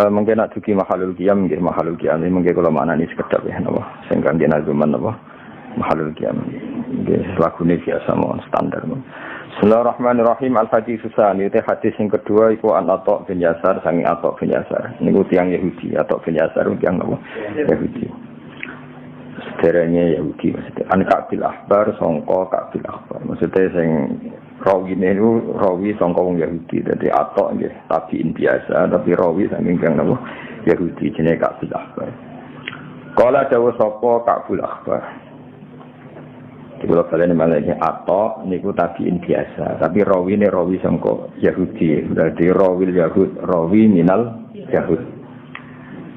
Mungkin nak dugi mahalul qiyam nggih mahalul qiyam mungkin kula maknani sekedap ya napa sing kangge nazuman napa mahalul qiyam nggih lagune biasa mawon standar. Bismillahirrahmanirrahim. Al-Hadis Tsani te hadis sing kedua iku an Atok bin Yasar sangi Atok bin Yasar niku tiyang Yahudi Atok bin Yasar tiyang napa Yahudi sederenge Yahudi maksudnya an Ka'bil Ahbar sangka Ka'bil Ahbar maksudnya sing rawine niku rawi sangka wong Yahudi dadi Atok nggih tabiin biasa tapi rawi saking kang napa Yahudi jenenge Ka'bil Ahbar. Kala dawuh sapa Ka'bil Ahbar kalau kalian malah Atok niku tabiin biasa tapi rawi ini rawi sangka Yahudi berarti rawil Yahud rawi minal Yahud.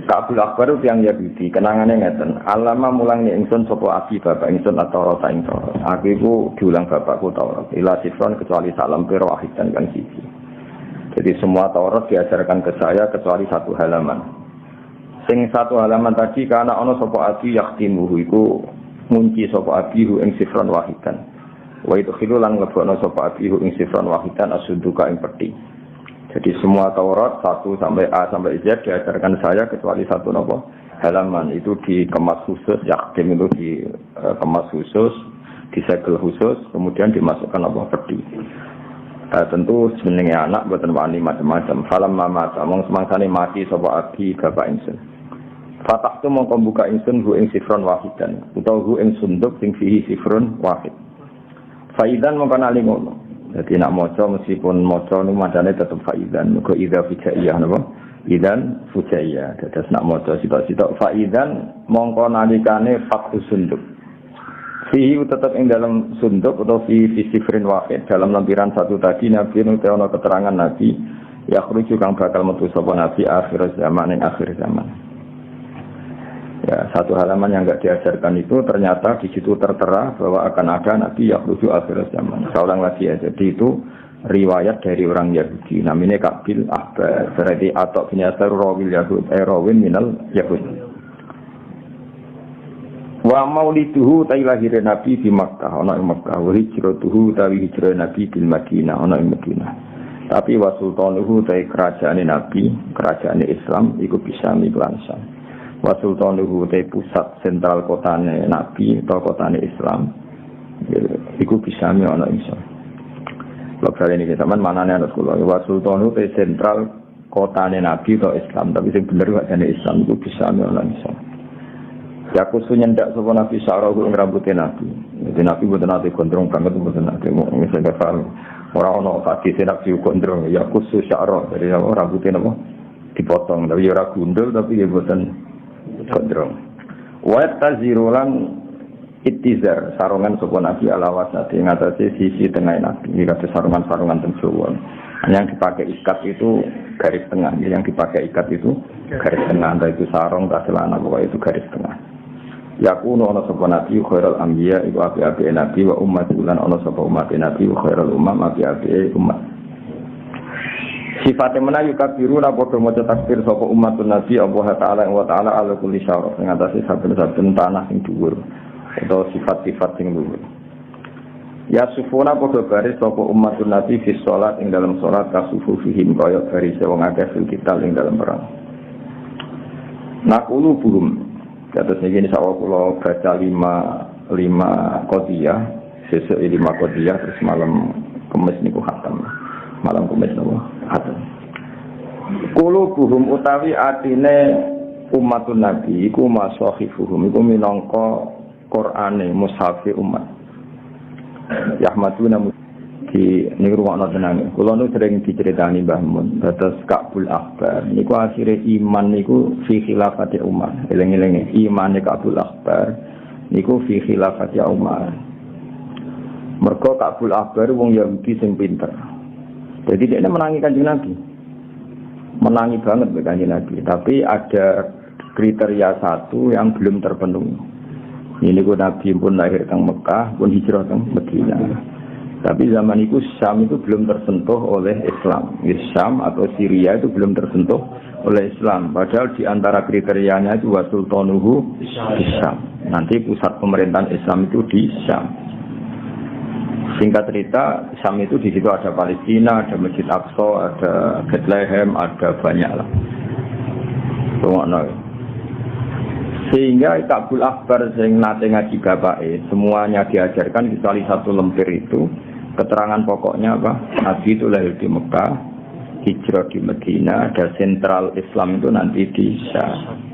Ka'bil Akbar yang Yahudi kenangane ngeten alama mulang ingsun sapa abi bapak ingsun atau rota ingsun aku iku diulang bapakku Taurat ila sifron kecuali salam pira wahidan kan siji. Jadi semua Taurat diajarkan ke saya kecuali satu halaman. Sing satu halaman tadi karena ana sapa abi yaktimuhu iku ngunci sapa abihu ing sifron wahidan. Wa idkhilu lan nglebokno sapa abihu ing sifron wahidan asunduka ing peti. Jadi semua Taurat 1 sampai A sampai Z diajarkan saya kecuali satu nopo halaman itu dikemas khusus, yakin itu dikemas khusus, disegel khusus, kemudian dimasukkan nopo peti. Tentu jenenge anak boten wani macam-macam. Falam mama mong semangsane mati sapa abi bapak ingsun. Fatah tu mongko buka ingsun hu ing sifron wahidan utawa hu ing sunduk sing fihi sifrun wahid. Faidan mongko nali ngono. Jadi nak maca meskipun maca niku madane tetep faidan. Muga idza fujaiyah napa? Idan fujaiyah. Dados nak maca sitok-sitok faidan mongko nalikane faktu sunduk. Fi tetep ing dalam sunduk atau fi sifrin wahid dalam lampiran satu tadi nabi nute ana keterangan nabi ya khruju kang bakal metu sapa nabi akhir zaman ing akhir zaman. Ya, satu halaman yang enggak diajarkan itu ternyata di situ tertera bahwa akan ada nabi yang menuju akhir zaman. Saya ulang lagi ya. Jadi itu riwayat dari orang Yahudi. Namanya Ka'bil Ahbar. Berarti Atok bin Yasar rawil Yahud, rawin minal Yahud. Wa mauliduhu ta'i lahir nabi di Makkah, ana ing Makkah. Wa hijratuhu ta'i hijrah nabi di Madinah, ana ing Madinah. Tapi wa sultanuhu ta'i kerajaan nabi, kerajaan Islam iku bisa miklan Syam. Wa sultanuhu te pusat sentral kotane nabi atau kotane Islam iku bisa ana iso. Lha kali ini teman manane ana kula wa sultanuhu te sentral kotane nabi atau Islam tapi sing bener kotane Islam iku bisa ana iso. Ya kusunya ndak sapa nabi sarahu ing rambute nabi. Jadi nabi boten ate gondrong banget boten ate mung sing paham. Ora ana hadis nabi gondrong ya khusus syara dari rambute napa dipotong tapi ora gundul tapi ya boten gondrong. Wa tazirulan ittizar sarungan sapa nabi ala wasati ngatasi sisi tengah nabi iki kate sarungan-sarungan teng Jawa. Yang dipakai ikat itu garis tengah, yang dipakai ikat itu garis tengah, entah itu sarung atau celana pokoknya itu garis tengah. Yakunu ana sapa nabi khairul anbiya iku api-api nabi wa ummatulan ana sapa umat nabi khairul umam api-api umat. Sifatnya mana yukabiru na podo moco takbir sapa umatun nabi Allah Ta'ala wa Ta'ala ala kulli syaraf mengatasi saben-saben tanah sing dhuwur atau sifat-sifat sing dhuwur. Ya sufuna podo baris sapa umatun nabi fi sholat ing dalam sholat kasufu fihim kaya baris wong akeh fil kital ing dalam perang. Nakulu buhum kados niki sawah kula baca 5 qadiyah sesuk 5 qadiyah terus malam Kamis niku khatam. Malam Kamis napa haten. Qulubuhum utawi atine umatun nabi iku masahifuhum iku minangka Qur'ane mushafe umat. Yahmaduna di niku ana tenang. Kula nu sering diceritani Mbah Mun dados Ka'bil Ahbar niku akhire iman niku fi khilafati Umar. Eling-elinge imane Ka'bil Ahbar niku fi khilafati Umar. Mergo Ka'bil Ahbar wong Yahudi sing pinter. Jadi dia menangi Kanjeng Nabi. Menangi banget be Kanjeng Nabi, tapi ada kriteria satu yang belum terpenuhi. Ini kok Nabi pun lahir di Mekah, pun hijrah ke Madinah. Tapi zaman itu Syam itu belum tersentuh oleh Islam. Syam atau Syria itu belum tersentuh oleh Islam. Padahal di antara kriterianya itu wa sultanuhu di Syam. Nanti pusat pemerintahan Islam itu di Syam. Singkat cerita, Syam itu di situ ada Palestina, ada Masjid Aqsa, ada Bethlehem, ada banyak lah. Rungokno. Sehingga Ka'bul Akbar sing nate ngaji bapake semuanya diajarkan kecuali satu lemper itu keterangan pokoknya apa? Nabi itu lahir di Mekah, hijrah di Medina, dan sentral Islam itu nanti di Syam.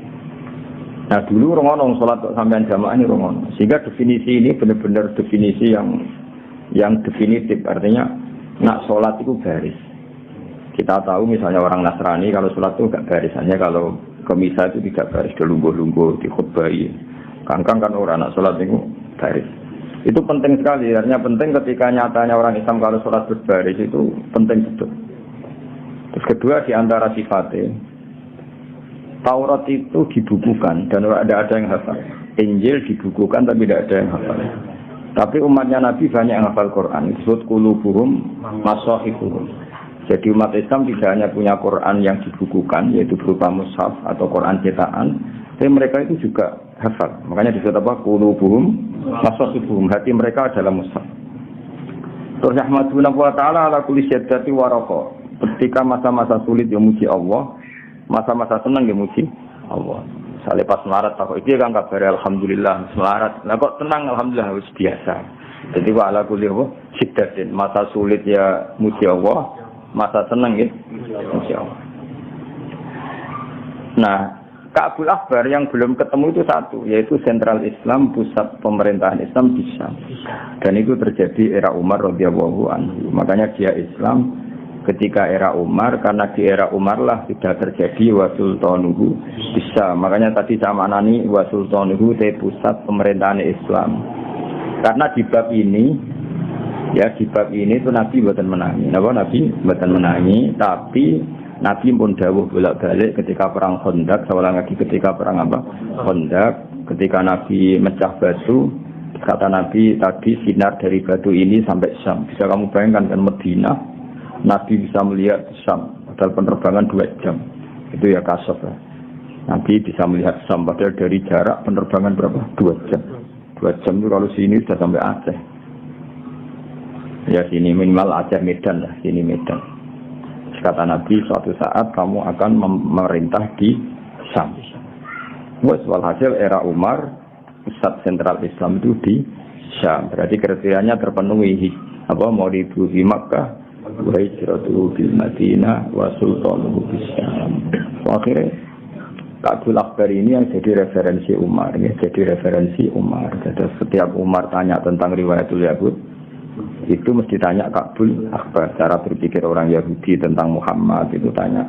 Nah dulu rongono sholat sampean jamaah ini rongono. Sehingga definisi ini benar-benar definisi yang definitif. Artinya nak sholat itu baris. Kita tahu misalnya orang Nasrani kalau sholat itu enggak baris. Hanya kalau ke misa itu tidak baris, dilungguh-lungguh, dikhutbahi. Kangkang kan orang nak sholat itu baris. Itu penting sekali. Artinya penting ketika nyatanya orang Islam kalau sholat berbaris itu penting betul. Terus kedua di antara sifatnya, Taurat itu dibukukan dan tidak ada yang hafal. Injil dibukukan tapi tidak ada yang hafal. Tapi umatnya Nabi banyak yang hafal Quran. Disebut qulubuhum masahifuhum. Jadi umat Islam tidak hanya punya Quran yang dibukukan, yaitu berupa mushaf atau Quran cetakan, tapi mereka itu juga hafal. Makanya disebut apa? Qulubuhum masahifuhum. Hati mereka adalah mushaf. Terus Ahmaduna wa ta'ala ala kulli syiddati wa raqa. Ketika masa-masa sulit yang muji Allah, masa-masa senang yang muji Allah. Misalnya pas melarat, tak kok itu kan kabar alhamdulillah melarat. Nah kok tenang alhamdulillah harus biasa. Jadi wa ala kulli syiddatin. Masa sulit ya muji Allah. Masa senang ya, insya Allah. Nah, Ka'bul Akbar yang belum ketemu itu satu, yaitu sentral Islam, pusat pemerintahan Islam di Syam. Dan itu terjadi era Umar radhiyallahu anhu. Makanya dia Islam ketika era Umar, karena di era Umar lah sudah terjadi wa sultanuhu di Syam. Makanya tadi sama nani wa sultanuhu itu pusat pemerintahan Islam. Karena di bab ini ya di bab ini itu Nabi buatan menangi. Nabi buatan menangi, tapi Nabi pun dawuh bolak-balik ketika perang Khandaq, seorang lagi ketika perang apa? Khandaq, ketika Nabi mecah batu, kata Nabi tadi sinar dari batu ini sampai Syam. Bisa kamu bayangkan kan Medina, Nabi bisa melihat Syam, padahal penerbangan 2 jam. Itu ya kasaf ya. Nabi bisa melihat Syam, padahal dari jarak penerbangan berapa? 2 jam. 2 jam itu kalau sini sudah sampai Aceh. Ya sini minimal Aceh Medan lah, sini Medan. Kata Nabi suatu saat kamu akan memerintah di Syam. Walhasil era Umar pusat sentral Islam itu di Syam. Berarti kriterianya terpenuhi. Apa mau dibuat di Makkah, wa hijratuhu bil Madinah wa sultanuhu bis Syam. Akhirnya Ka'bul Akbar ini yang jadi referensi Umar, ya, jadi referensi Umar. Jadi setiap Umar tanya tentang riwayatul Yahud, itu mesti tanya Ka'bul Akbar. Cara berpikir orang Yahudi tentang Muhammad itu tanya.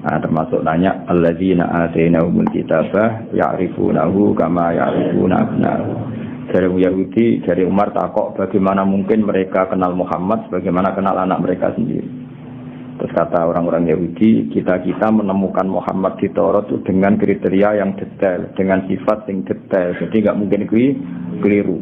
Nah, termasuk tanya alladzina atainahumul kitabah ya'rifunahu kama ya'rifuna abna'ahum. Dari Yahudi, dari Umar takok bagaimana mungkin mereka kenal Muhammad sebagaimana kenal anak mereka sendiri. Terus kata orang-orang Yahudi, kita menemukan Muhammad di Taurat itu dengan kriteria yang detail, dengan sifat yang detail. Jadi nggak mungkin keliru.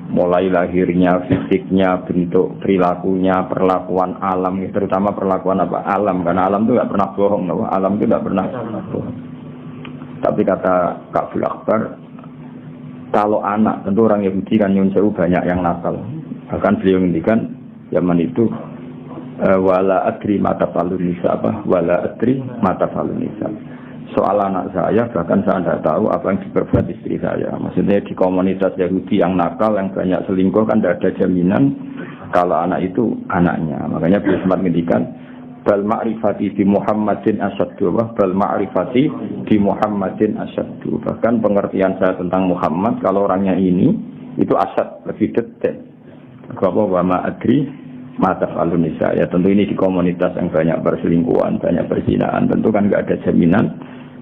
Mulai lahirnya, fisiknya, bentuk, perilakunya, perlakuan alam, terutama perlakuan apa? Alam, karena alam itu nggak pernah bohong, alam itu nggak pernah bohong. Tapi kata Ka'bul Akbar, kalau anak, tentu orang Yahudi kan nyun sewu banyak yang nakal. Bahkan beliau ngendikan zaman itu, wala adri mata falun nisa apa? Wala adri mata falun nisa. Soal anak saya, bahkan saya tidak tahu apa yang diperbuat istri saya. Maksudnya di komunitas Yahudi yang nakal, yang banyak selingkuh, kan tidak ada jaminan kalau anak itu anaknya. Makanya beliau sempat ngendikan, bal ma'rifati di Muhammadin asyaddu, bal ma'rifati di Muhammadin asyaddu. Bahkan pengertian saya tentang Muhammad, kalau orangnya ini, itu asyad, lebih detail. Bahwa wa adri mata falun nisa. Ya tentu ini di komunitas yang banyak perselingkuhan, banyak perzinaan. Tentu kan nggak ada jaminan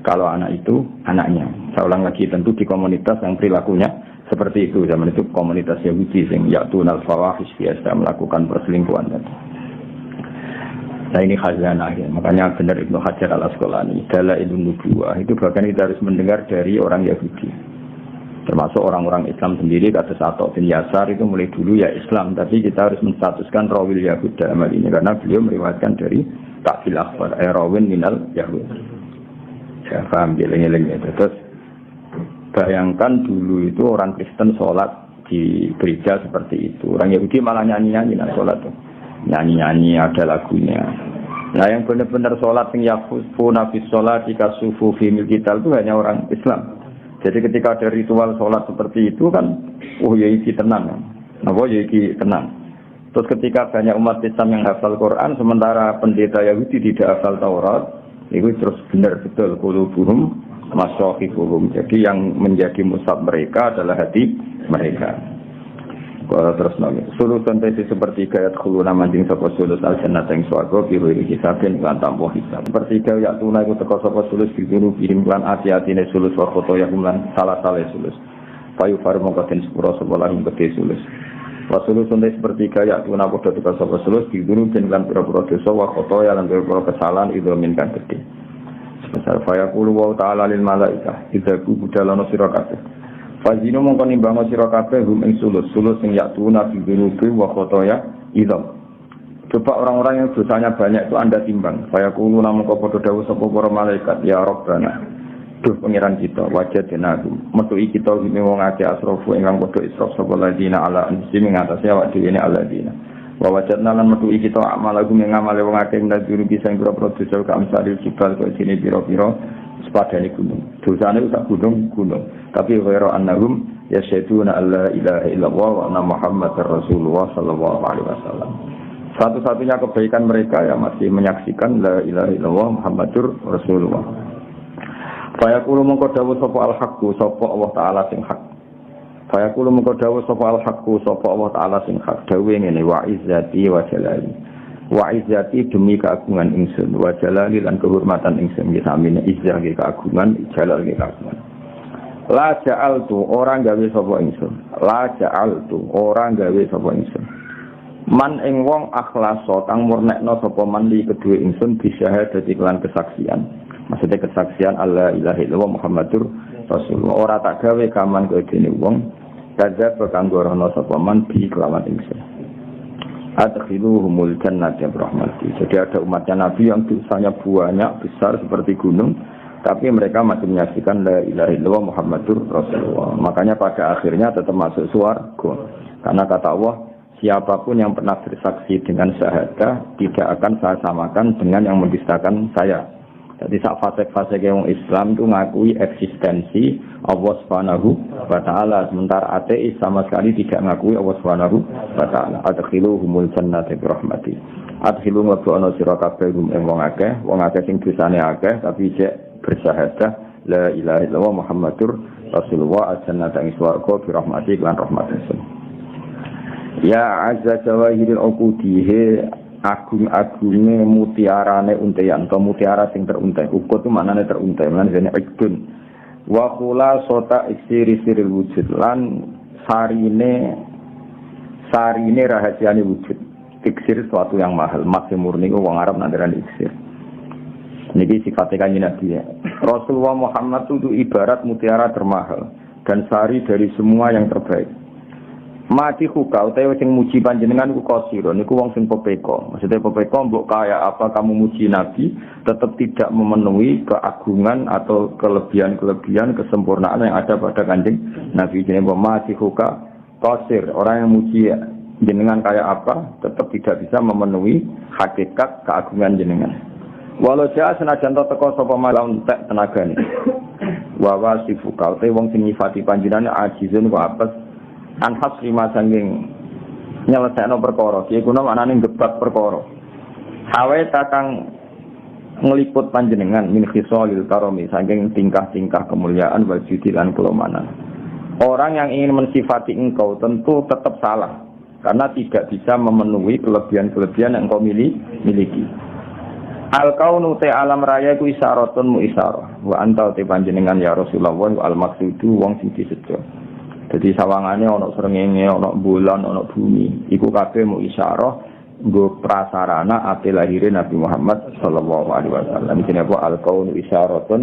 kalau anak itu anaknya. Saya ulang lagi, tentu di komunitas yang perilakunya seperti itu. Zaman itu komunitas Yahudi yang ya'tunal fawahish, biasa melakukan perselingkuhan. Nah ini khazanah ya. Makanya benar Ibnu Hajar al-Asqalani, Dalailun Nubuwah itu bahkan kita harus mendengar dari orang Yahudi. Termasuk orang-orang Islam sendiri, kata Atta bin Yasar itu mulai dulu ya Islam, tapi kita harus menstatuskan rawil Yahud dalam hal ini karena beliau meriwayatkan dari Ka'bul Akbar, rawin minal Yahud. Ya paham, geleng-geleng itu. Terus bayangkan dulu itu orang Kristen sholat di gereja seperti itu. Orang Yahudi malah nyanyi-nyanyi nah sholat tuh. Nyanyi-nyanyi ada lagunya. Nah yang benar-benar sholat yang yafuna fi sholat jika sufu fi milkital itu hanya orang Islam. Jadi ketika ada ritual sholat seperti itu kan, oh ya iki tenang, apa ya iki tenang. Terus ketika banyak umat Islam yang hafal Quran, sementara pendeta Yahudi tidak hafal Taurat, itu terus benar betul qulubuhum masyaqifuhum. Jadi yang menjadi mushaf mereka adalah hati mereka. Terus nami sulusan tesi seperti gayat khuluna manjing sapa sulus al-jannah ing swarga biru iki saben kan tanpa hisab. Seperti gaya tuna iku teko sapa sulus biru kirim lan ati-atine sulus wa foto ya lan salah-salah sulus. Payu faru mongko den sepuro sapa lahing gede sulus. Wa sulusun tesi seperti gaya tuna padha teko sapa sulus biru den lan pira-pira dosa wa foto ya lan pira-pira kesalahan itu minkan gede. Sebesar fayaqulu wa ta'ala lil malaikah idza budalana sira kabeh. Fazino mongko nimbang sira kabeh hum ing sulus sing yaktuna bi dunubi wa khotoya idam. Coba orang-orang yang dosanya banyak itu Anda timbang. Saya kulo namung padha dawuh sapa para malaikat ya Rabbana. Duh pangeran kita wajadna metuki kita iki wong akeh asrofu ingkang padha israf sapa ladina ala ansi ing atase awak dhewe ne aladina. Wa wajadna lan metuki kita amal lagu ing amale wong akeh ndak durugi sing pira-pira dosa kang saril jibal kok sini pira-pira sepadane gunung. Dosane sak gunung. Tapi ghairu annahum yasyhaduna alla ilaha illallah wa anna muhammadar rasulullah sallallahu alaihi wasallam. Satu-satunya kebaikan mereka ya masih menyaksikan la ilaha illallah muhammadur rasulullah. Fa yaqulu mongko dawuh sapa al-haqqu sapa Allah taala sing hak. Fa yaqulu mongko dawuh sapa al-haqqu sapa Allah taala sing hak. Dawuhe ngene wa izzati wa jalali. Wa izzati demi keagungan ingsun wa jalali lan kehormatan ingsun ya samine izzah ke keagungan jalal ke keagungan. La ja'altu orang gawe sapa ingsun. La ja'altu orang gawe sapa ingsun. Man ing wong akhlaso kang murnekno sapa man li kedue ingsun bisyahadati lan kesaksian. Maksudnya kesaksian alla ilaha illallah Muhammadur Rasulullah. Ora tak gawe kaman kedene wong kadzab kanggo rono sapa man bi kelawan ingsun. Adkhiluhumul jannata birahmati. Jadi ada umatnya Nabi yang dosanya banyak besar seperti gunung. Tapi mereka masih menyaksikan la ilaha illallah Muhammadur Rasulullah. Makanya pada akhirnya tetap masuk surga. Karena kata Allah, siapapun yang pernah bersaksi dengan syahadah tidak akan saya samakan dengan yang mendustakan saya. Jadi saat fase-fase orang Islam itu ngakui eksistensi Allah Subhanahu wa taala, sementara ateis sama sekali tidak ngakui Allah Subhanahu wa taala. Adkhiluhumul jannata birahmati. Adkhilu mlebu sira kabeh wong akeh sing dosane akeh tapi cek bersyahadah la ilaha illallah Muhammadur Rasulullah al-jannata ing swarga bi rahmati lan rahmatipun. Ya azza jawahiril uqudi agung-agunge mutiarane untayan atau mutiara sing teruntai. Ukut itu maknane teruntai, maknane ikdun. Wa khulasata iksiri siril wujud lan sarine rahasiane wujud. Iksir suatu yang mahal, masih murni wong Arab nandaran iksir. Niki sifatnya kanjeng Nabi ya. Rasulullah Muhammad itu ibarat mutiara termahal dan sari dari semua yang terbaik. Mati huka utawa sing muji panjenengan ku kosiro niku wong sing pepeko. Maksudnya pepeko mbok kaya apa kamu muji Nabi tetap tidak memenuhi keagungan atau kelebihan kesempurnaan yang ada pada kanjeng Nabi. Jadi mati huka kosir, orang yang muji jenengan kaya apa tetap tidak bisa memenuhi hakikat keagungan jenengan. Walau jaa senajan teko sapa malam tek tenagane. Wa wasifuka te wong sing nyifati panjenengan ajizun ku apes anhas lima sanging nyelesaikno perkara. Iki kuna maknane gebak perkara. Hawe takang ngeliput panjenengan min khisalil karami saking tingkah-tingkah kemuliaan wal judi lan kelemahan. Orang yang ingin mensifati engkau tentu tetap salah karena tidak bisa memenuhi kelebihan-kelebihan yang engkau miliki. Al-kaunu te alam raya ku isyaratun mu isyarah wa anta te panjenengan ya Rasulullah al maksudu wong sing disejo. Dadi sawangane ana srengenge ana bulan ana bumi iku kabeh mu isyarah nggo prasarana ate lahire Nabi Muhammad sallallahu alaihi wasallam. Jenenge apa al-kaunu isyaratun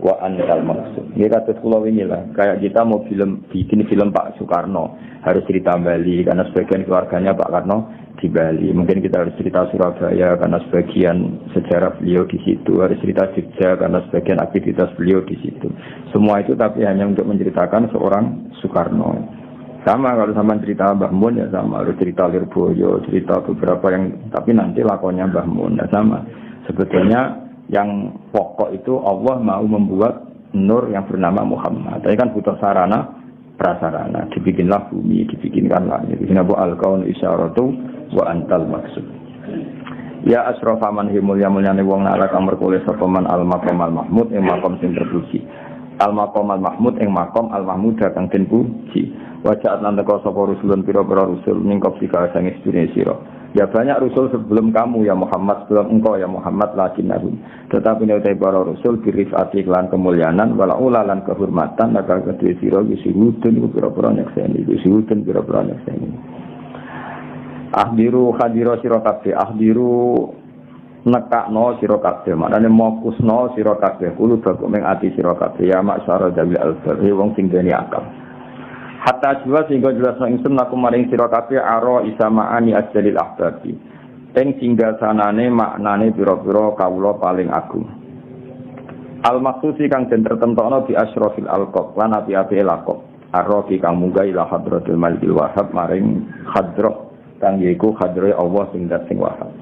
wa antal maksud. Ini kata kula wingi lah kayak kita mau bikin film Pak Soekarno harus cerita Bali karena sebagian keluarganya Pak Karno di Bali. Mungkin kita harus cerita Surabaya karena sebagian sejarah beliau di situ, harus cerita Jogja karena sebagian aktivitas beliau di situ. Semua itu tapi hanya untuk menceritakan seorang Soekarno. Sama kalau sama cerita Mbah Mun ya sama, harus cerita Lirboyo, cerita beberapa yang tapi nanti lakonnya Mbah Mun ya sama. Sebetulnya yang pokok itu Allah mau membuat nur yang bernama Muhammad. Tapi kan butuh sarana prasarana. Dibikinlah bumi, dibikinkan langit. Ini al-kaun isyaratu wa antal maksud. Ya asrafa man himulya-mulyane wong nara kang merkule sapa man al-maqam al-mahmud ing maqam sing terpuji. Al-maqam al-mahmud ing maqam al-mahmud kang den puji. Wajaat lan teka sapa rusulun pira-pira rusul ningkop sika sange sedune sira. Ya banyak rusul sebelum kamu ya Muhammad, sebelum engkau ya Muhammad lakinnahum. Tetapi nek para rasul birifati lan kemuliaan wala ulalan kehormatan maka kedue sira disebutun iku pira-pira nyekseni, disebutun pira-pira nyekseni. Ahdiru hadira sira kabeh, ahdiru nekakno sira kabeh, maknane mokusno sira kabeh, kulo bagok ning ati sira kabeh ya maksara dawil albab, wong sing dene akal. Hatta jiwa sehingga jelas ingsun aku maring sira kabeh aro isamaani ajlil ahbabi. Ing singgasanane maknane pira-pira kawula paling agung. Al maksusi kang den tertentokno bi asyrafil alqab lan api-api laqab. Arrofi kang munggah ila hadratil malikil wahhab maring hadra kang yaiku hadroe Allah sing dat sing wahhab.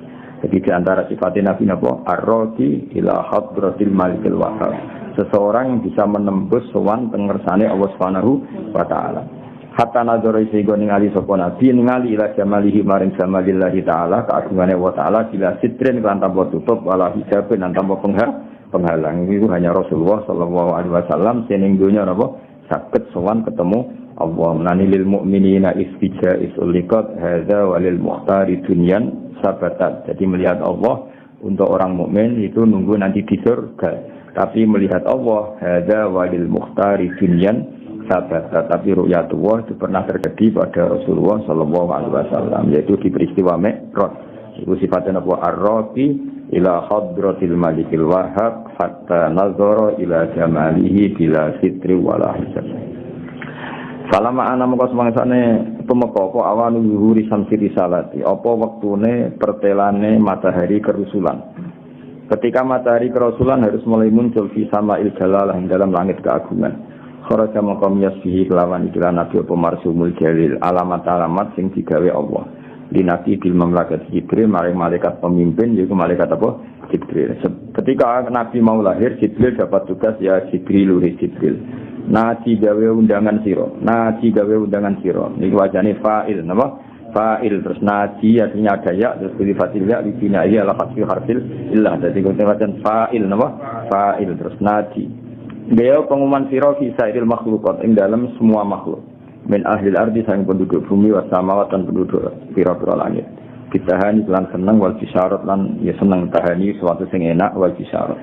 Jadi di antara sifatnya Nabi napa arrofi ila hadratil malikil wahhab. Seseorang yang bisa menembus sowan pengersane Allah Subhanahu wa taala. Hatta nazara sehingga ningali sapa nabi ningali ila jamalihi maring jamalillahi taala keagungane wa taala bila sitrin kan tanpa tutup wala hijab lan tanpa penghalang. Itu hanya Rasulullah sallallahu alaihi wasallam sing dunya napa saged sowan ketemu Allah. Menani lil mukminina istija isuliqat hadza walil muhtari dunyan sabatat. Jadi melihat Allah untuk orang mukmin itu nunggu nanti di surga. Tapi melihat Allah hadza walil mukhtari dunyan sabat. Tapi ru'yatullah itu pernah terjadi pada Rasulullah sallallahu alaihi wasallam, yaitu di peristiwa Mi'raj. Itu sifatnya apa? Ar-raqi ila hadratil malikil wahhab hatta nazara ila jamalihi bila sitri wala hisab. Salama ana moko semangsane tumeka apa awan zuhuri samsi risalati. Apa wektune pertelane matahari kerusulan. Ketika matahari kerasulan harus mulai muncul di sama'il jalalah dalam langit keagungan. Kharaja maqam yasbihi kelawan ikilah nabi apa marsumul jalil alamat-alamat sing digawe Allah. Di nabi bil mamlakat Jibril maring malaikat pemimpin yaitu malaikat apa? Jibril. Ketika nabi mau lahir Jibril dapat tugas ya Jibril uri Jibril. Naji gawe undangan sira. Naji gawe undangan sira. Niku wajane fa'il napa? Fa'il terus naji artinya ada ya terus sifatil ya di sini ya la hasfi harfil illah jadi konsepnya fa'il napa fa'il terus naji dia pengumuman sira fi sa'iril makhluqat ing dalam semua makhluk min ahlil ardi sang penduduk bumi was samawat dan penduduk pira-pira langit ditahani lan seneng wal bisyarat lan ya seneng tahani suatu sing enak wal bisyarat.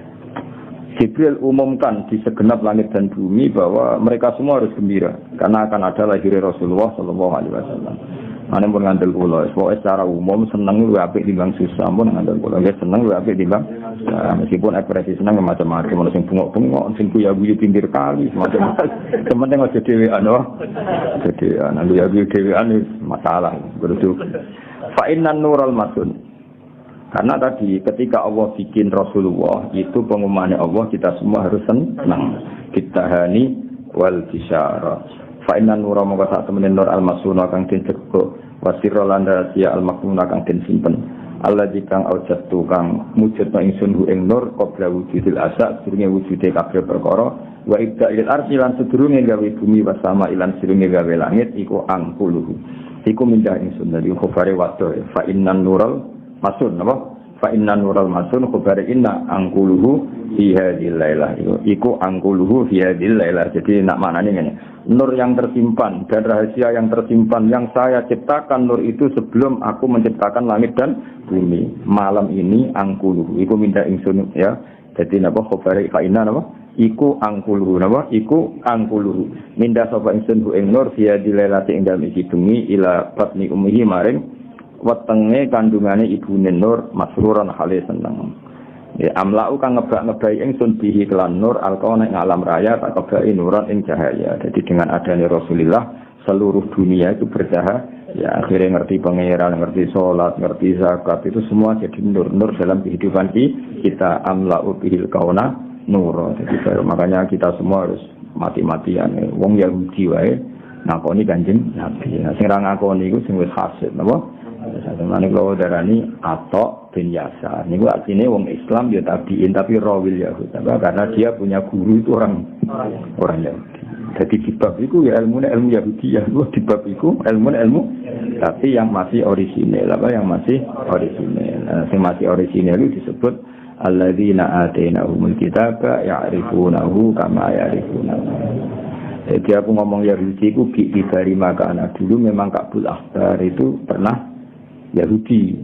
Jibril umumkan di segenap langit dan bumi bahwa mereka semua harus gembira karena akan ada lahir Rasulullah sallallahu alaihi wasallam. Ane pun ngandel kula, pokoke secara umum seneng luwih apik timbang susah, pun ngandel kula. Nggih seneng luwih apik timbang meskipun ekspresi seneng macam-macam, ono sing bungok-bungok, sing guyu-guyu pinggir kali, macam-macam. Sementing aja dhewean wae. Jadi ana guyu dhewean masalah. Kudu fa innan nural masun. Karena tadi ketika Allah bikin Rasulullah itu pengumumannya Allah kita semua harus senang. Kitahani wal bisyara. Fa inna nura mongko sak temene nur al-masuna kang den cekuk wasira lan rahasia al-maknuna kang den simpen alladzi kang aujatu kang mujudna ingsun hu ing nur qabla wujudil asa sedurunge wujude kabeh perkara wa ibda'il arsi lan sedurunge gawe bumi wa sama ilan sedurunge gawe langit iku angkuluhu iku mindah ingsun dadi khobare wato fa inna nural masun apa fa inna nural masun khobare inna angkuluhu fi hadhil lailah iku angkuluhu fi hadhil lailah. Jadi nak maknane ngene, nur yang tersimpan dan rahasia yang tersimpan yang saya ciptakan nur itu sebelum aku menciptakan langit dan bumi. Malam ini angkuluhu iku minta ingsun ya. Jadi napa khabare fa inna napa iku angkuluhu napa iku angkuluhu minda sapa ingsun hu ing nur fi hadhil lailati ing dalem iki bumi ila batni ummihi maring wetenge kandungane ibune nur masruran hale seneng. Ya amlau kang ngebak-ngebai ingsun bihi kelan nur alqauna ing alam raya tak kebai nuran ing cahaya. Jadi dengan adanya Rasulullah seluruh dunia itu bercahaya. Ya akhirnya ngerti pangeran, ngerti sholat, ngerti zakat itu semua jadi nur-nur dalam kehidupan kita. Amlau bihil kauna nur. Jadi makanya kita semua harus mati-matian. Wong Yahudi wae ngakoni Kanjeng Nabi. Nah sing ra ngakoni iku sing wis hasil napa? Samane kula darani Atok bin Yasar. Niku artine wong Islam ya tabiin tapi rawil Yahudi. Karena dia punya guru itu orang Yahudi. Jadi di bab itu ya ilmu Yahudi ya. Di bab itu ilmu tapi yang masih orisinil yang masih orisinil. Yang masih orisinil itu disebut alladzina atainahumul kitaba ya'rifunahu kama ya'rifunahu. Jadi aku ngomong Yahudi itu dari maka anak dulu memang Ka'bul Ahbar itu pernah Yahudi.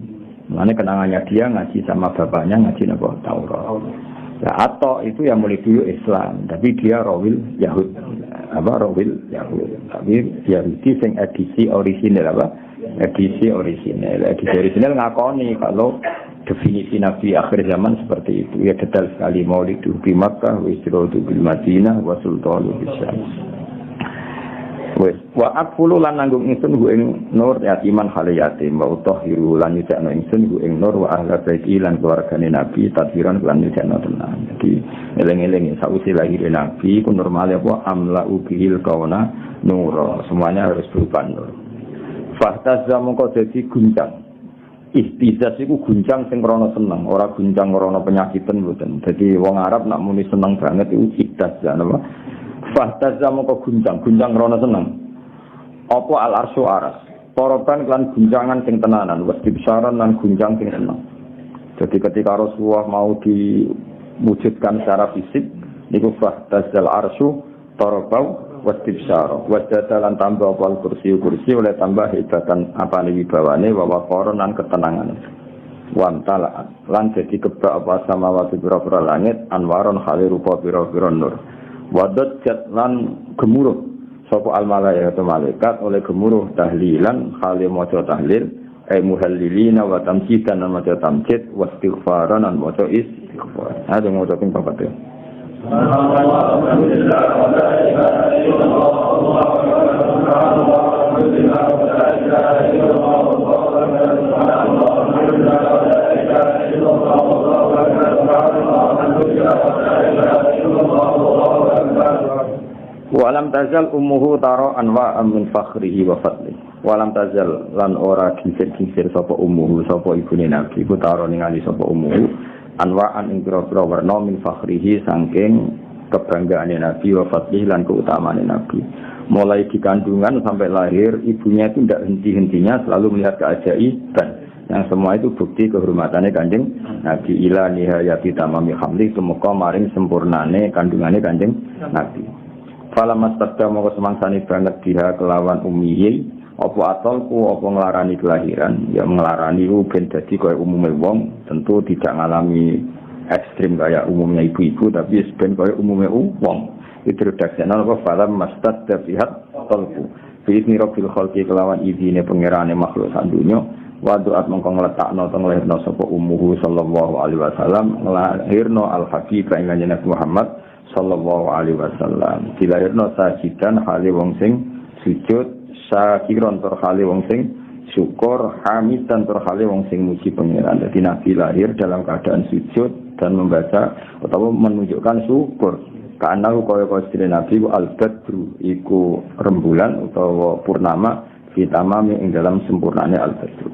Makanya kenangannya dia ngaji sama bapaknya ngaji Nabi Taurat. Nah, Atok itu yang mulai dulu Islam, tapi dia rawil Yahud. Rawil Yahud. Tapi Yahudi sing edisi orisinal Edisi orisinal ngakoni kalau definisi Nabi akhir zaman seperti itu. Ya detail sekali maulidu di Makkah, wa istiradu bil Madinah, wa sultanu bisyam. Wa akfulu lan nanggung ingsun ku ing nur yatiman hale yatim wa utahhiru lan nyucikno ingsun ku ing nur wa ahla baiti lan keluargane Nabi tadhiran lan nyucikno tenan. Jadi eling-eling sausi lahir Nabi ku normale apa amla ubihil kauna nur. Semuanya harus berupa nur. Fahtazza mongko dadi guncang. Istizaz iku guncang sing krana seneng, ora guncang krana penyakitan mboten. Dadi wong Arab nak muni seneng banget iku istizaz napa? Fahtazza mongko guncang krana seneng. Apa al-arsyu aras? Poroban lan guncangan sing tenanan, wis dibsaran lan guncang sing seneng. Jadi ketika Rasulullah mau diwujudkan secara fisik, niku fahtazzal arsyu tarabau wasdibsyara wasdadalan tambah wal kursi oleh tambah hebatan apane wibawane wa waqaran lan ketenangan wantala lan jadi kebak apa samawati pira-pira langit anwaron khali rupa pira-pira nur wadat jat lan gemuruh sapa al malaikatu malaikat oleh gemuruh tahlilan khali maca tahlil muhallilina wa tamjidan lan maca tamjid wastighfaran lan maca istighfar ada maca ping papat. Walam tazal ummuhu tara anwa min fakhrihi wa fadli. Walam tazal lan ora kincir-kincir sapa ummuhu sapa ibune Nabi ku tara ningali sapa ummuhu anwa'an ing pira-pira warna min fakhrihi saking kebanggaane Nabi wa fadlihi lan keutamaane Nabi. Mulai di kandungan sampai lahir ibunya itu tidak henti-hentinya selalu melihat keajaiban. Yang semua itu bukti kehormatannya Kanjeng Nabi ila nihayati tamami hamli tumeka maring sempurnane kandungane Kanjeng Nabi. Fala mastadda moko semangsane banget dia kelawan ummihi apa atolku apa nglarani kelahiran ya nglarani ku ben dadi kaya umume wong tentu tidak ngalami ekstrim kayak umumnya ibu-ibu tapi ben kaya umume wong itu redaksinya apa falam mastadda fihat atolku bi izni rabbil khalqi kelawan izine pangerane makhluk sak donya wa doat mengko ngletakno teng lahirna sapa ummuhu sallallahu alaihi wasallam nglahirno al habib ing Nabi Muhammad sallallahu alaihi wasallam dilahirno sajidan hale wong sing sujud syakiron terhali wong sing syukur hamidan terhali wong sing muji pangeran. Jadi Nabi lahir dalam keadaan sujud dan membaca atau menunjukkan syukur. Karena kaya istri Nabi al-badru iku rembulan utawa purnama fitamami ing dalam sempurnanya al-badru.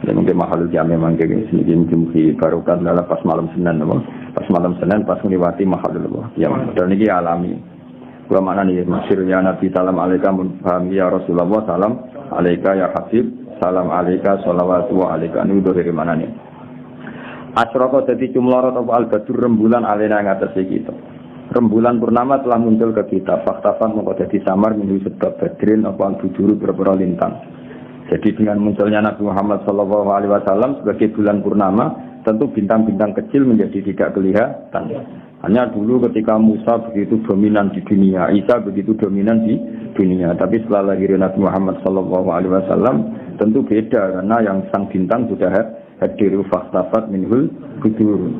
Dan mungkin mahalul jami mangke sini mungkin barokah dalam pas malam Senin pas malam Senin pas ngliwati mahalul ya dan ini alami. Wa mana nih masyurnya Nabi salam alaika munfaham ya Rasulullah salam alaika ya Habib salam alaika sholawatu wa alaika ini dari mana nih asroko jadi jumlah atau al-badur rembulan alena yang atas kita rembulan purnama telah muncul ke kita faktafan mengkau jadi samar menuju sebab badrin apa al-bujuru berpura lintang jadi dengan munculnya Nabi Muhammad SAW sebagai bulan purnama tentu bintang-bintang kecil menjadi tidak kelihatan. Hanya dulu ketika Musa begitu dominan di dunia, Isa begitu dominan di dunia. Tapi setelah lahir Nabi Muhammad SAW tentu beda karena yang sang bintang sudah hadir faktafat minhul budur.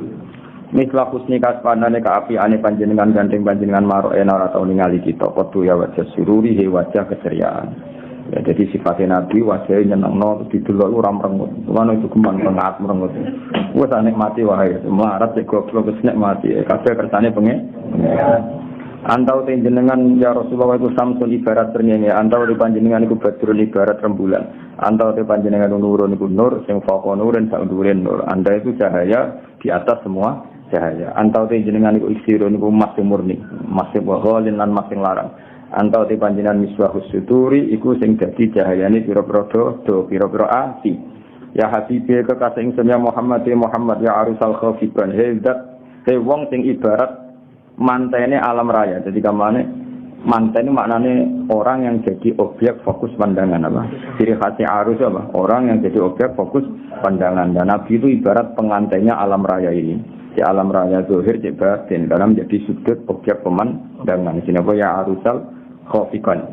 Mislah husni kaspanane kaapiane panjenengan gandeng panjenengan maroe ora tau ningali kita. Kodu ya wajah sururi he wajah keceriaan. Ya, jadi sifatnya Nabi wajahnya nyenengno didelok ora merengut. Lan itu kemang pengat merengut. Wes nikmati wae. Melarat cek goblok wis nikmati. Kabeh kersane pengen. Antau te jenengan ya Rasulullah itu samsun ibarat srengenge, antau te panjenengan iku badrun ibarat rembulan. Antau te panjenengan nurun iku nur sing fauqa nurin sak dhuwure nur. Anda itu cahaya di atas semua cahaya. Antau te jenengan iku isirun iku emas sing murni, emas sing ghalin lan emas sing larang. Antau te panjenengan misbahus suturi iku sing dadi cahayane pira-pira do pira-pira ati. Ya habibi kekasih ingsun ya Muhammad ya arusal khafiban hedat he wong sing ibarat mantene alam raya. Jadi kamane manten maknane orang yang jadi objek fokus pandangan apa? Ciri khasnya arus apa? Orang yang jadi objek fokus pandangan. Dan Nabi itu ibarat pengantennya alam raya ini. Di alam raya zahir cek batin karena menjadi sudut objek pemandangan. Sini apa ya arusal khafikan.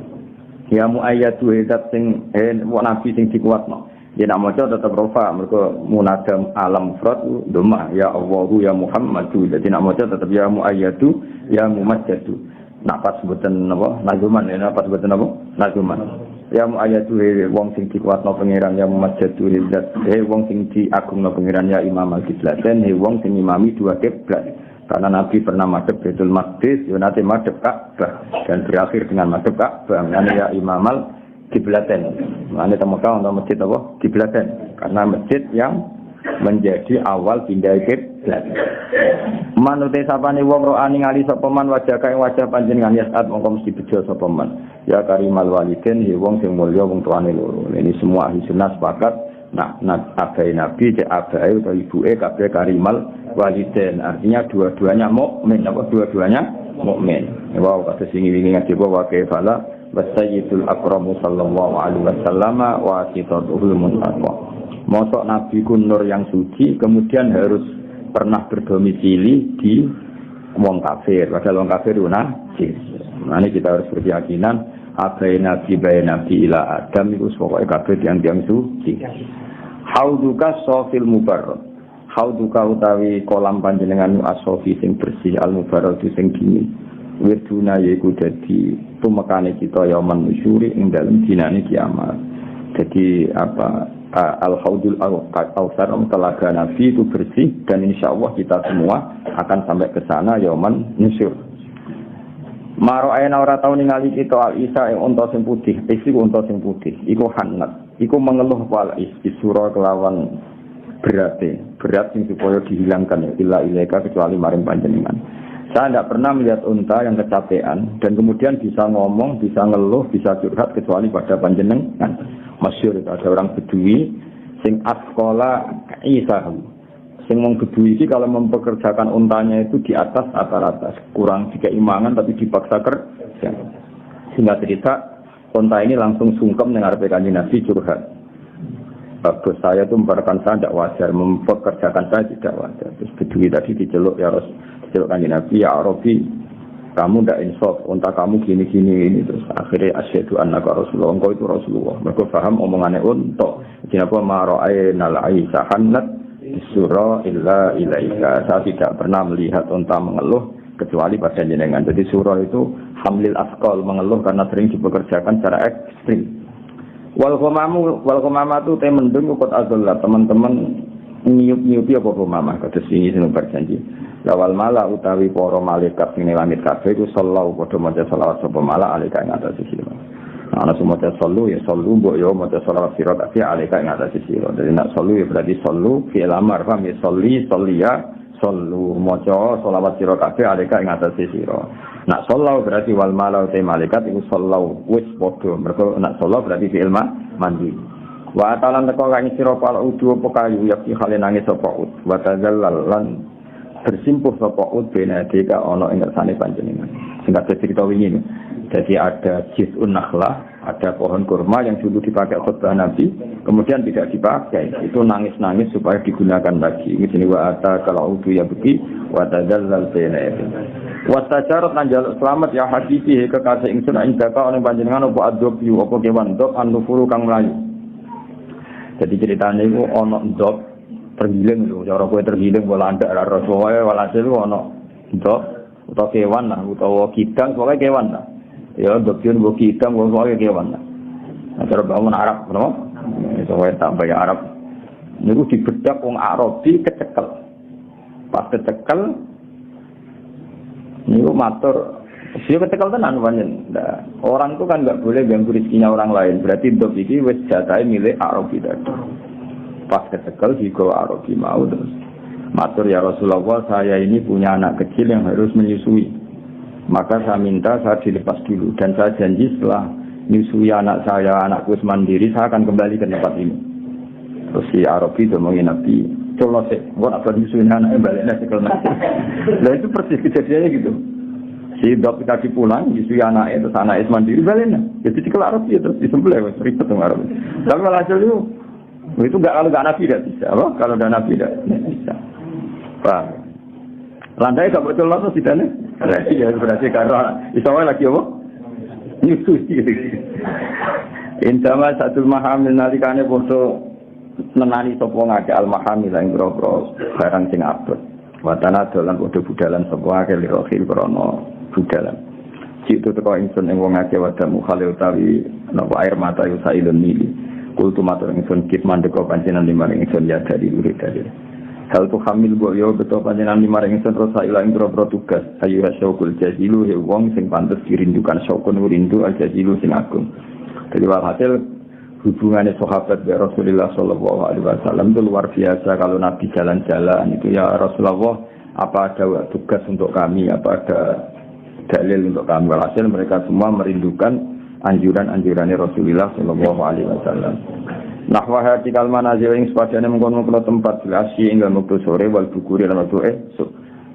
Ya muayyatu zat sing nabi sing dikuatno. Ya nak maca tetap rofa mergo munadam alam mufrad doma ya Allahu ya Muhammadu. Jadi nak maca tetap ya muayyatu ya mumajjadu. Nak pas sebutan apa? Nazuman ya pas sebutan apa? Nazuman. Ya muayyatu wong sing dikuatno pangeran ya mumajjadu zat wong sing diagungno pangeran ya Imam al-Qiblatain wong sing imami dua kiblat. Karena Nabi pernah madhep Baitul Maqdis, ya nanti madhep Ka'bah dan berakhir dengan madhep Ka'bah. Ya Imam Kiblatain. Mana temukan untuk masjid apa? Kiblatain. Karena masjid yang menjadi awal pindah kiblat. Manute sapane wong roa ningali sapa man wajah kae wajah panjenengan yasat mongko mesti bejo sapa man. Ya karimal walidin he wong sing mulya wong tuane loro. Ini semua ahli sunnah sepakat nak abai nabi cek abai utawa ibuke kabeh karimal walidin. Artinya dua-duanya mukmin apa dua-duanya mukmin. Wow kata singi wingi ngaji wa kefala Wasayyidul akramu sallallahu alaihi wasallam wa sitatuhul muntaqwa. Mosok Nabi Nur yang suci kemudian harus pernah berdomisili di wong kafir. Padahal wong kafir itu najis. Nah, ini kita harus berkeyakinan abai nabi ila Adam itu pokoknya kafir yang suci. Hauduka sofil mubarrad. Hauduka utawi kolam panjenengan asofi sing bersih al mubarrad sing dingin. Weduna yaiku dadi tumekane kita ya manusyuri ing dalem dinane kiamat. Jadi apa al-haudul al-kautsar telaga Nabi itu bersih dan insyaallah kita semua akan sampai ke sana yaman nusyur. Maro ayana ora tau ningali kita al-isa ing unta sing putih, iku unta sing putih, iku hanat, iku mengeluh wal isura kelawan berat sing supaya dihilangkan ya illa ilaika kecuali maring panjenengan. Saya tidak pernah melihat unta yang kecapean dan kemudian bisa ngomong, bisa ngeluh, bisa curhat kecuali pada panjenengan. Masyhur ada orang Bedui sing askola isahu. Sing wong Bedui iki kalau mempekerjakan untanya itu di atas rata-rata, kurang keimangan tapi dipaksa kerja. Sehingga cerita unta ini langsung sungkem dengan Kanjeng Nabi curhat. Bos saya itu memperlakukan saya tidak wajar, mempekerjakan saya tidak wajar. Terus Bedui tadi diceluk ya Rasul Kanjeng Nabi ya Arabi, kamu tidak insaf, unta kamu gini-gini ini. Terus akhirnya asyhadu annaka Rasulullah, engkau itu Rasulullah. Mereka paham omongannya unta. Kenapa mara'ainal aisha hannat surah illa ilaika. Saya tidak pernah melihat unta mengeluh kecuali pada jenengan. Jadi surah itu hamlil asqal, mengeluh karena sering dipekerjakan secara ekstrim. Wal qamamatu te mendung kok azalla teman-teman niup-niupi apa qamamah kados ini sing berjanji. Lawal mala utawi para malaikat ning langit kabeh iku sallallahu padha maca selawat sapa mala alika ing atas sira. Ana semoga sallu ya sallu mbok yo maca selawat sira kabeh alika ing atas sira. Dadi nak sallu ya berarti sallu fi al-amr fam ya salliya sallu maca selawat sira kabeh alika ing atas sira. Nak sallau berarti wal malau te malaikat iku sallau wis padha. Mergo nak sallau berarti fi'il mandi. Wa talan teko kang sira pal udu apa kayu yakti khale nangis sapa ud. Wa tazallal lan bersimpuh sapa ud benade ka ana ing ngersane panjenengan. Sing kate cerita wingi. Jadi ada jiz'un nakhlah, ada pohon kurma yang dulu dipakai khutbah Nabi, kemudian tidak dipakai. Itu nangis-nangis supaya digunakan lagi. Ini wa ata kalau udu ya beki wa tazallal benade. Wastajarat nanjal selamat ya hadisi kekasih ingsun indaka ana panjenengan apa adab yu apa kewan dok anufuru kang mlayu. Jadi ceritane iku ana ndok tergiling lho, cara kowe tergiling bola andak ora rasoe walhasil ana ndok utawa kewan lah utawa kidang pokoke kewan lah. Ya ndok yen mbok kidang pokoke kewan lah. Nah, cara bangun Arab ngono. Iso wae tambah ya Arab. Niku dibedak wong Arabi kecekel. Pas kecekel niku matur Dia ketekal tenan pancen. Nah, orang itu kan enggak boleh ganggu rezekinya orang lain. Berarti dop iki wis jatahe milik Arabi tadi. Pas ketekal digawa Arabi mau terus. Matur ya Rasulullah, saya ini punya anak kecil yang harus menyusui. Maka saya minta saya dilepas dulu dan saya janji setelah menyusui anak saya, anakku mandiri, saya akan kembali ke tempat ini. Terus si Arabi itu ngomongin Nabi, coba sih, gua nak menyusui anaknya baliknya sekolah. Nah itu persis kejadiannya gitu. Si dok tadi pulang, disui anaknya, terus anaknya mandiri baliknya. Jadi kalau Arabi terus disembelih, ribet dengan Arabi. Tapi kalau hasil itu enggak, kalau enggak Nabi tidak bisa, apa? Kalau enggak Nabi tidak bisa. Pak, landai enggak betul lah tuh sidane. Berarti karena isawai lagi apa? Nyusui gitu. Intama satu mahamil nalikane foto menani sapa ngake al mahamil ing boro barang sing abot. Watana dolan padha budalan sapa ngake lirohil krana budalan. Citu teko ingsun ing wong ngake wadamu khalil utawi napa air mata yu sailun mili. Kultu matur ingsun kit mandeka panjenengan limaring ingsun ya dari murid dari. Hal tu hamil bo yo beto panjenengan limaring ingsun rasa ilang boro tugas. Ayu hasyukul jazilu he wong sing pantes dirindukan syukun rindu al jazilu sing agung. Jadi walhasil hubungannya sahabat dengan Rasulullah Shallallahu Alaihi Wasallam itu luar biasa. Kalau Nabi jalan-jalan itu ya Rasulullah, apa ada tugas untuk kami, apa ada dalil untuk kami. Walhasil mereka semua merindukan anjuran-anjurannya Rasulullah Shallallahu Alaihi Wasallam. Nahwa hati kalmana jering sepadane mengkono-kono tempat bilasi ing dalam waktu sore wal bukuri dalam waktu esok.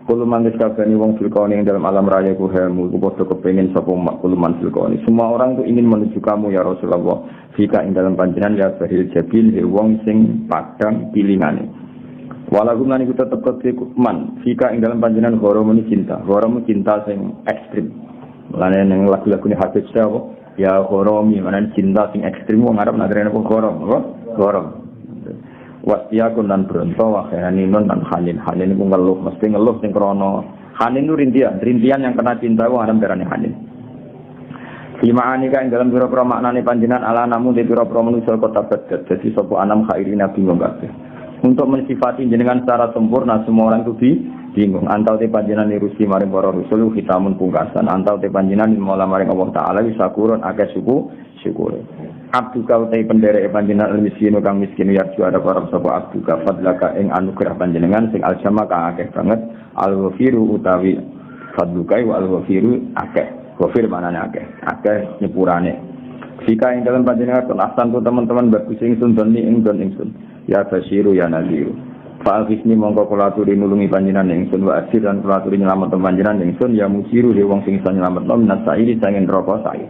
Kuluman diskabani wong filkoni yang dalam alam raya ku helmu ku padha kepengin sapa mak kuluman filkoni. Semua orang tuh ingin menuju kamu ya Rasulullah. Fika ing dalam panjenengan ya bahil jabil he wong sing padang pilingane. Walaupun lan iku tetep man fika ing dalam panjenengan goromu cinta. Goromu cinta sing ekstrim. Mulane ning lagu-lagune hadis apa? Ya goromi manan cinta sing ekstrim wong Arab nagrene apa gorom, apa? Gorom. Wasiyakun dan beronto wakhaninun dan hanin itu ngeluh mesti ngeluh sing krana hanin itu rintian yang kena cinta wong aran darane hanin Simaani ka ing dalam pira-pira maknane panjenengan ala namu de pira-pira manusa kota Baghdad dadi sapa anam khairina bingung kabeh untuk mensifati jenengan secara sempurna semua orang itu bingung antau te panjenengan nirusi maring para rasul hitamun pungkasan antau te panjenengan mola maring Allah taala wisakurun akeh syukur Abdu kau tay penderek panjenengan miskin kang miskin ya juara para sapa abdu ka fadlaka ing anugerah panjenengan sing aljama kang akeh banget al-ghafiru utawi fadlukai wa al-ghafiru akeh ghafir manane akeh nyepurane jika ing dalam panjenengan kon ahsan tu teman-teman bagus ingsun doni ing don ingsun ya basyiru ya nadhiru fa alfisni mongko kula aturi nulungi panjenengan ingsun wa asir lan kula aturi nyelamet panjenengan ingsun ya musiru he wong sing iso nyelametno minat sairi sangen neraka sair.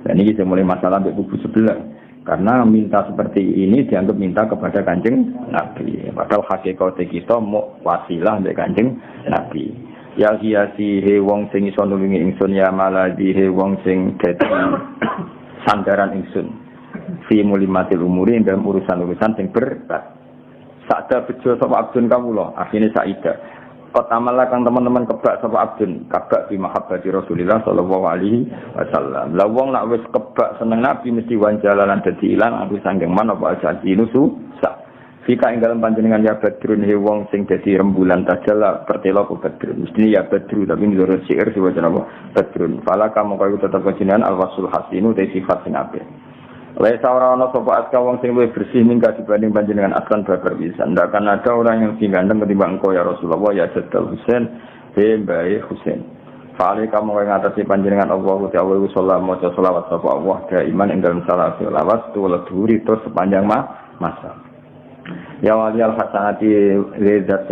Dan ini mulai masalah di kubu sebelah. Karena minta seperti ini dianggap minta kepada Kanjeng Nabi. Padahal hakikate kita mau wasilah mbek Kanjeng Nabi. Ya hiasi he wong sing iso nulungi ingsun ya maladi he wong sing dadi sandaran ingsun. Fi mulimatil umuri dalam urusan-urusan sing berat. Sakda bejo sapa abdun kawula, akhine saida. Pertamalah kang teman-teman kebak sapa abdun, kebak bi mahabbati Rasulillah sallallahu alaihi wasallam. Lah wong nak wis kebak seneng Nabi mesti wanjalalan dadi ilang aku sanggeng man apa aja nusu sak. Fika ing dalem panjenengan ya badrun he wong sing dadi rembulan tajala pertela ku badrun. Mesti ya badru tapi menurut syair diwaca apa? Badrun. Fala kamu kaya tetep jenengan al-wasul hasinu te sifat sing apik. Laisa ora ana sapa aska wong sing luwih bersih mingga dibanding panjenengan askan babar pisan. Ndak kan ada orang yang sing ganteng ketimbang engkau ya Rasulullah ya Jaddal Husain Mbae Husain. Fa'ali kamu yang ngatasi panjenengan Allah Ta'ala sallallahu maca selawat sapa Allah daiman ing dalam salat selawat tuwala dhuwuri terus sepanjang masa. Ya wali al-hasanati lidzat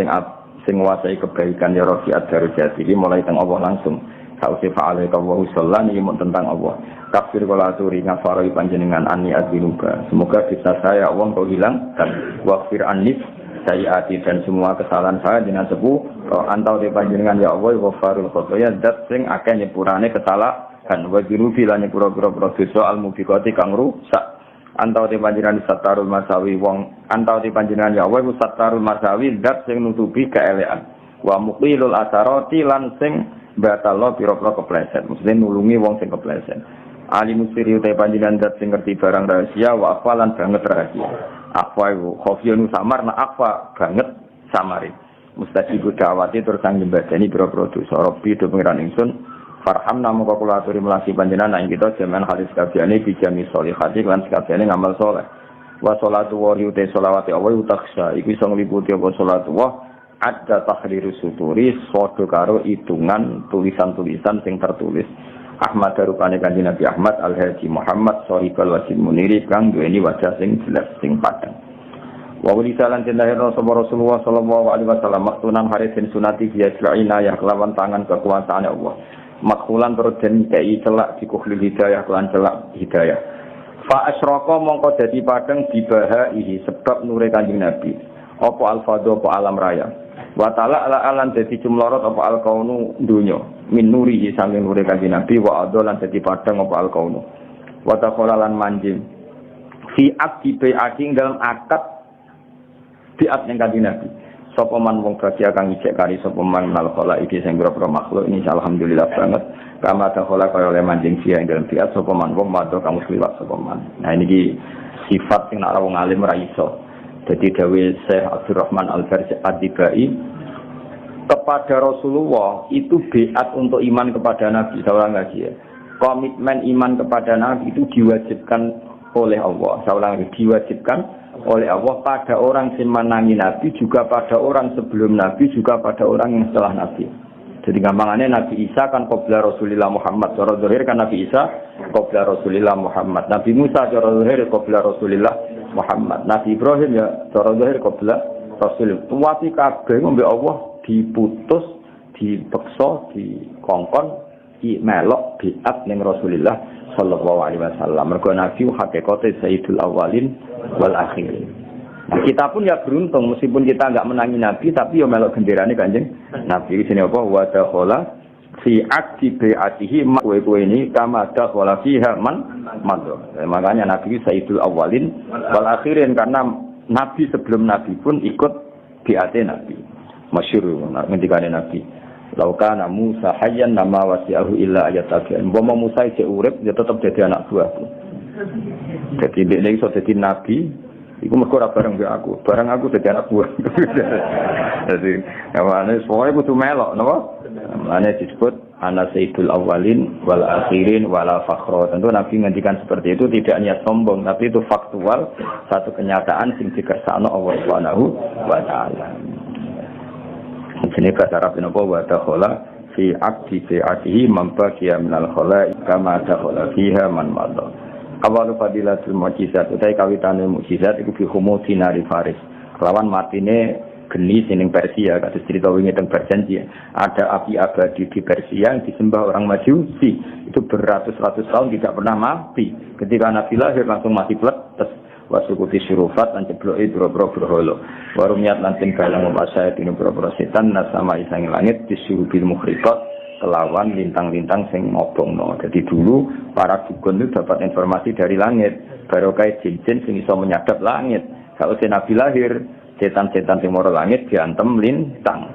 sing nguasai kebaikan ya rafiat darajati mulai teng Allah langsung. Sausi fa'alaika wa sallallahu ini tentang Allah. Kafir kala aturi ngafarai panjenengan ani adzinuba. Semoga bisa saya Allah kau hilang dan waqfir anif sayiati dan semua kesalahan saya dengan sepuh antau di panjenengan ya Allah ghafarul khotoya dat sing akeh nyepurane kesalahan wa jurufi lan nyepura-pura dosa al mubiqati kang rusak antau di panjenengan satarul masawi wong antau di panjenengan ya Allah satarul masawi dat sing nutupi keelekan wa muqilul asarati lan sing batalo pira-pira kepleset mesti nulungi wong sing kepleset ali musiri utai panjenengan dat sing ngerti barang rahasia wa afalan banget rahasia akwa iku khofiyanu samar na akwa banget samari mustajibu dawati terus sang nyembadani pira-pira dosa Rabbi do pangeran ingsun Farham namu kula aturi melasi panjenengan ing kita jaman hadis kabehane bijami sholihati lan kabehane ngamal saleh. Wa sholatu wa yuti sholawati Allah utaksa iku iso ngliputi apa sholatu wa ada tahriru suturi padha karo hitungan tulisan-tulisan sing tertulis. Ahmad rupane Kanjeng Nabi Ahmad Al-Haji Muhammad Shoribal Wajib Muniri kang duweni wajah sing jelas sing padhang. Wa walisalan jenahir Rasulullah sallallahu alaihi wasallam maktunan harisin sunati dia selaina ya kelawan tangan kekuasaan Allah. Makhulan terus den kei celak dikuhlil hidayah kelan celak hidayah. Fa asyraka mongko dadi padhang dibahaihi sebab nure Kanjeng Nabi. Apa al-fadhu apa alam raya. Wa ta'ala alan dadi jumlorot apa al-kaunu dunya min nurihi saking nure Kanjeng Nabi wa adolan dadi padhang apa al-kaunu. Wa taqalalan manjing fi aqdi bai'ating dalam akad biat ning Kanjeng Nabi. Sapa man wong bahagia kang ijek kari sapa man nal khala iki sing boro-boro makhluk ini alhamdulillah banget kama ta khala kaya oleh manjing sia ing dalem biat sapa man wong matur kang musliwat sapa man. Nah ini sifat sing nek wong alim ora iso. Jadi dawuh Syekh Abdurrahman Al-Farsi Ad-Dibai kepada Rasulullah itu biat untuk iman kepada Nabi seorang lagi ya. Komitmen iman kepada Nabi itu diwajibkan oleh Allah. Seorang lagi diwajibkan oleh Allah pada orang yang menangi Nabi juga pada orang sebelum Nabi juga pada orang yang setelah Nabi. Jadi gampangannya Nabi Isa kan qabla Rasulillah Muhammad. Cara zahir kan Nabi Isa qabla Rasulillah Muhammad. Nabi Musa cara zahir qabla Rasulillah Muhammad. Nabi Ibrahim ya cara zahir qabla Rasulillah. Tuwati kabeh ngombe Allah diputus, dipeksa, dikongkon, melok biat ning Rasulillah sallallahu alaihi wasallam. Mergo Nabi hakikate sayyidul awwalin wal akhirin. Nah, kita pun ya beruntung meskipun kita enggak menangi Nabi tapi ya melok genderane Kanjeng Nabi. Sini apa wa dakhala fi aqdi bi'atihi kowe ini kama dakhala fiha man madha. Makanya Nabi sayyidul awwalin wal akhirin karena Nabi sebelum Nabi pun ikut bi'ate Nabi. Masyhur ngendikane Nabi. Laukana Musa hayyan nama wasi'ahu illa ayatabi'an. Umpama Musa isih urip ya tetep dadi anak buahku. Jadi dia iso dadi nabi, iku mergo ora bareng mbek aku. Bareng aku dadi anak buah. Jadi awalnya semuanya kudu melok napa? Mane disebut ana sayyidul awwalin wal akhirin wala fakhra. Tentu Nabi ngendikan seperti itu tidak niat sombong, tapi itu faktual, satu kenyataan sing dikersakno Allah Subhanahu wa taala. Ini bahasa Arab napa wa dakhala fi aqdi fi'atihi man baqiya minal khala'i kama dakhala fiha man madha. Awal fadilatul mukjizat utai kawitane mukjizat iku fi humudi nari Faris. Kelawan matine geni sining Persia kados cerita wingi teng Persia. Ada api abadi di Persia yang disembah orang Majusi. Itu beratus-ratus tahun tidak pernah mati. Ketika Nabi lahir langsung mati pletes. Wasukuti syurufat lan cebloke boro-boro berhala. Warumiyat lan sing balang masayat ing boro-boro setan nasama isang langit disyurubil mukhriqat kelawan lintang-lintang sing ngobongno. Jadi dulu para dukun itu dapat informasi dari langit, barokah jin-jin sing iso menyadap langit. Kalau Nabi lahir, setan-setan sing mara langit diantem lintang.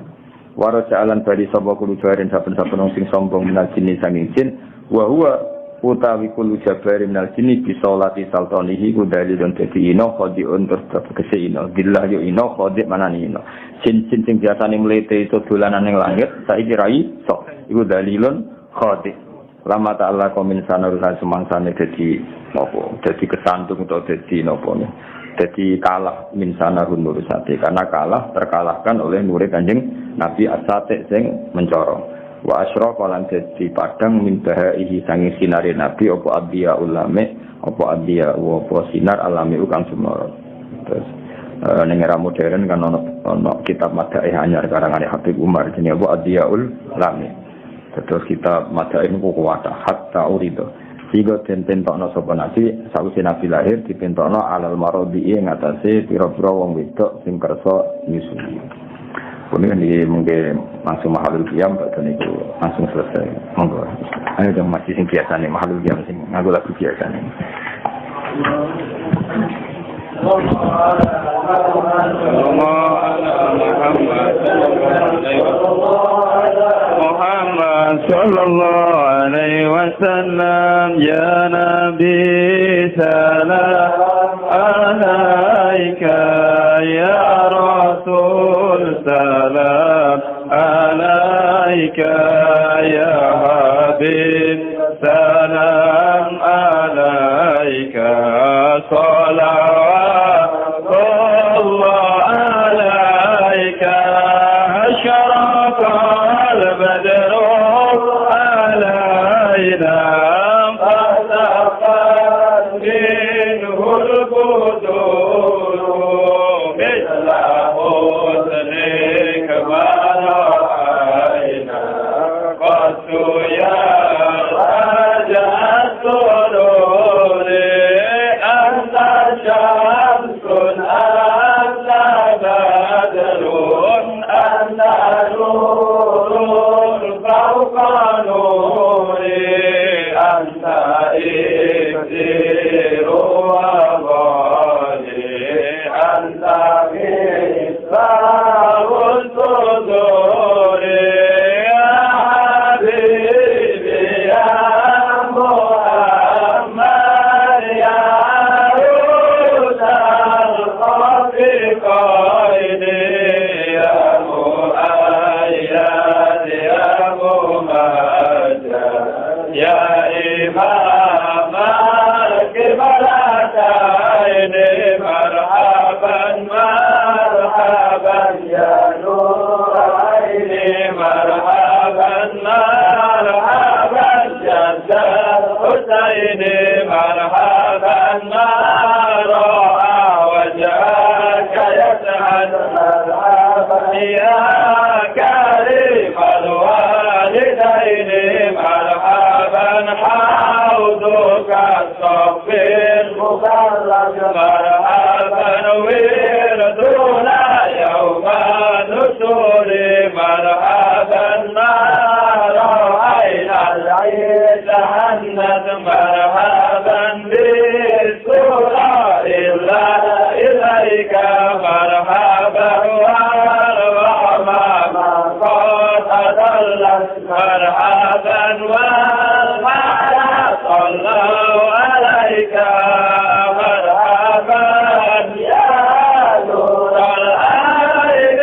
Waro jalan bari sapa kulo jarin saben-saben wong sing sombong minal jin sanging jin wa huwa utawi kulo jabari minal jin bi salati saltanihi kudali don dadi ino khodiun terus kesino billah yo ino khodik manani ino jin-jin sing biasane mlete itu dolanan ning langit saiki ra iso iku dalilun khodik lama ta'ala komin sanaruna semangsane dadi napa dadi kesantung utawa dadi napa dadi kalah min sanarun nurusate karena kalah terkalahkan oleh nure Kanjeng Nabi As-Sati sing mencorong wa asyraq lan dadi padang min bahaihi sanging sinare Nabi apa adhiya ulame apa adhiya apa sinar alami kang sumara. Terus ning era modern kan ono kitab madaih anyar karangane Habib Umar jenenge apa adhiyaul ulame. Terus kitab madaih niku kuwata hatta urido. Sigo ten-tentokno sapa Nabi sawise Nabi lahir dipentokno alal marodi ing atase pira-pira wong wedok sing kersa nyusui. Kemudian mungkin langsung mahalul qiyam badan itu langsung selesai. Monggo. Ayo dong masih sing biasa nih mahalul qiyam sing nganggo lagu biasa nih. Muhammad sallallahu alaihi wasallam ya nabi salam alaika ya rasul salam alaika ya حبيب سلام عليك صلوات الله عليك أشرق البدر علينا فتقت منه البدور مثل حسنك ما رأينا قد يا رجع السرور أنت شمس أنت بدر أنت نور فوق نوري أنت إكسير وغالي أنت مصباح الصدور يا حبيبي يا محمد يا روح الخلق قائدي يا مؤيد يا ممجد يا إمام الكبلتين مرحبا مرحبا يا نور عيني مرحبا مرحبا جد الحسين مرحبا ما رأى وجهك يسعد مرحبا يا كريم الوالدين مرحبا حوضك الصف المبرد مرحبا وردنا يوم النشور مرحبا ما رأينا العيد حنت مرحبا بالسرى إلا إليك مرحبا والرحمة قد أضلت مرحبا والمعنى صلوا عليك مرحبا يا نور العين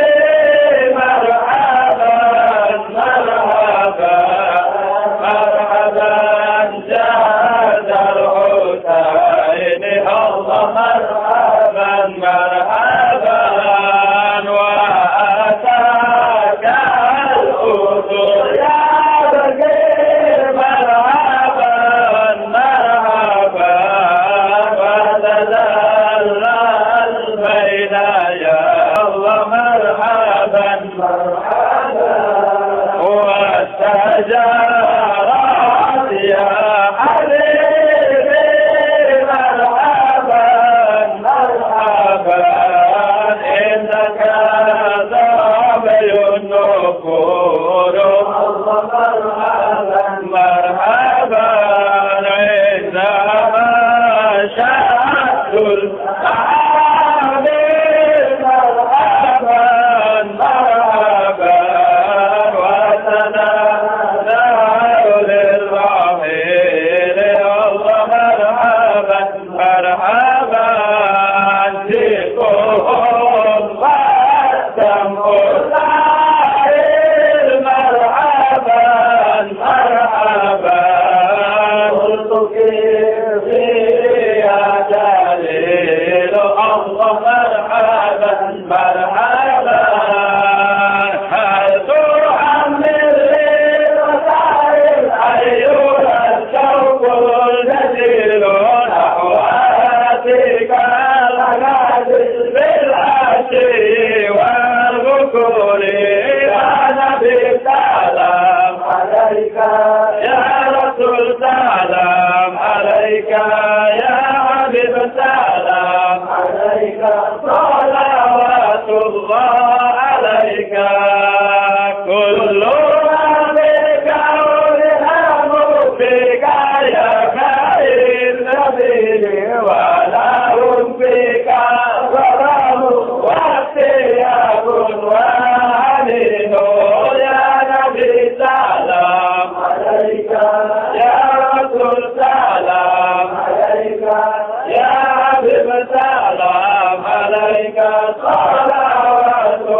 مرحبا مرحبا مرحبا جاد الحسين الله مرحبا مرحبا وأتاك الأذن يا بقير مرحبا مرحبا وتدلل بين يا الله مرحبا مرحبا والشجرات يا حبيبي مرحبا مرحبا إنك ذابي النفور الله مرحبا مرحبا عندما شهدت الأعمال مرحبا مرحبا وتنادوا للرحيل الله مرحبا مرحبا جئتهم والدم السائل مرحبا مرحبا قلت كيف يا جليل الله مرحبا مرحبا هل تحمل لي وسائل أيها الشوق الجزيل نحواتك الغازل بالعشي والبكور يا نبي سلام عليك يا رسول سلام عليك يا حبيب سلام عليك صلوات الله عليك كل بك ولهم بك يا خير نبي ولهم بك ظلم واختيار وعنين يا نبي سلام عليك يا رسول سلام عليك يا حبيب سلام عليك صلوات